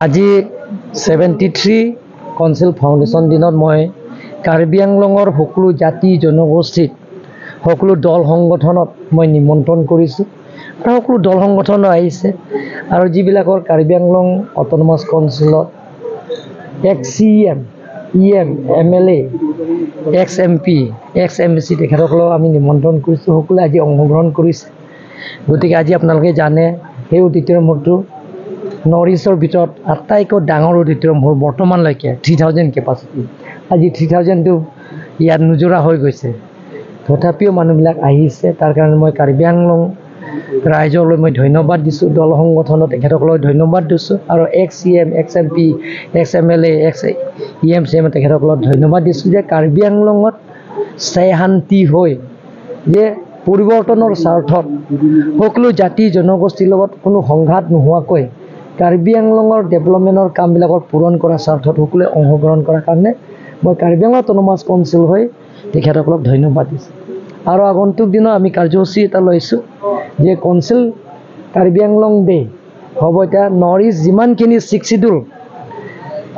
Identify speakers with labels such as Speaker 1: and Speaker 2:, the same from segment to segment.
Speaker 1: আজি 73 council foundation দিনত মই কাৰ্বি আংলঙৰ সকলো জাতি জনগোষ্ঠীত সকলো দল সংগঠনত মই নিমন্ত্ৰণ কৰিছোঁ আৰু সকলো দল সংগঠন আহিছে আৰু যিবিলাকৰ কাৰ্বি আংলং অটোনমাস কাউন্সিলত ex CM EM MLA ex MP ex MC তেখেতসকলক আমি নিমন্ত্ৰণ কৰিছোঁ সকলোৱে আজি অংশগ্ৰহণ কৰিছে গতিকে আজি আপোনালোকে জানে সেই অডিটৰিয়াম হলটো নৰ্থ ইষ্টৰ ভিতৰত আটাইতকৈ ডাঙৰ অডিটৰিয়াম হল বৰ্তমানলৈকে 3000 কেপাচিটি আজি 3000টো ইয়াত নোজোৰা হৈ গৈছে তথাপিও মানুহবিলাক আহিছে তাৰ কাৰণে মই কাৰ্বি আংলং ৰাইজলৈ মই ধন্যবাদ দিছোঁ দল সংগঠনত তেখেতসকলক ধন্যবাদ দিছোঁ আৰু x CM x MP x MLA x EM CM তেখেতসকলক ধন্যবাদ দিছোঁ যে কাৰ্বি আংলঙত স্থায়ী শান্তি হৈ যে পৰিৱৰ্তনৰ স্বাৰ্থত সকলো জাতি জনগোষ্ঠীৰ লগত কোনো সংঘাত নোহোৱাকৈ কাৰ্বি আংলঙৰ ডেভেলপমেণ্টৰ কামবিলাকৰ পূৰণ কৰাৰ স্বাৰ্থত সকলোৱে অংশগ্ৰহণ কৰাৰ কাৰণে মই কাৰ্বি আংলং অটোনমাস কাউন্সিল হৈ তেখেতসকলক ধন্যবাদ দিছোঁ আৰু আগন্তুক দিনত আমি কাৰ্যসূচী এটা লৈছোঁ যে কাউন্সিল কাৰ্বি আংলং ডে হ'ব এতিয়া নৰ্থ ইষ্ট যিমানখিনি 6 শিডিউল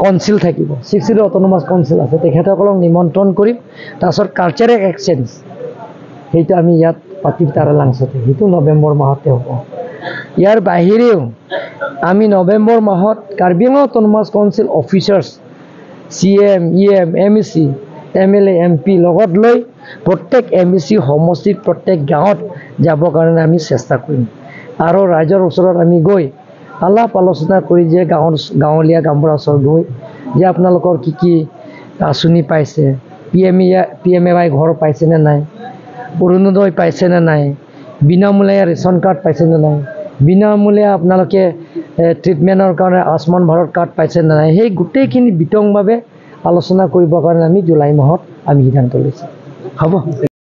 Speaker 1: কাউন্সিল থাকিব 6 শিডিউল অটোনমাস কাউন্সিল আছে তেখেতসকলক নিমন্ত্ৰণ কৰিম তাৰপিছত কালচাৰেল এক্সচেঞ্জ সেইটো আমি ইয়াত পাতিম তাৰালাংছতে সেইটো নৱেম্বৰ মাহতে হ'ব ইয়াৰ বাহিৰেও আমি নৱেম্বৰ মাহত Karbi Anglong autonomous council officers CM EM MEC MLA MP লগত লৈ প্ৰত্যেক MEC সমষ্টিত প্ৰত্যেক গাঁৱত যাবৰ কাৰণে আমি চেষ্টা কৰিম আৰু ৰাইজৰ ওচৰত আমি গৈ আলাপ আলোচনা কৰি যে গাঁৱলীয়া গাঁওবুঢ়াৰ ওচৰত গৈ যে আপোনালোকৰ কি আঁচনি পাইছে PMAY ঘৰ পাইছেনে নাই অৰুণোদয় পাইছেনে নাই বিনামূলীয়া ৰেচন কাৰ্ড পাইছেনে নাই বিনামূলীয়া আপোনালোকে ট্ৰিটমেণ্টৰ কাৰণে আয়ুষ্মান ভাৰত কাৰ্ড পাইছেনে নাই সেই গোটেইখিনি বিতংভাৱে আলোচনা কৰিবৰ কাৰণে আমি জুলাই মাহত আমি সিদ্ধান্ত লৈছোঁ হ'ব।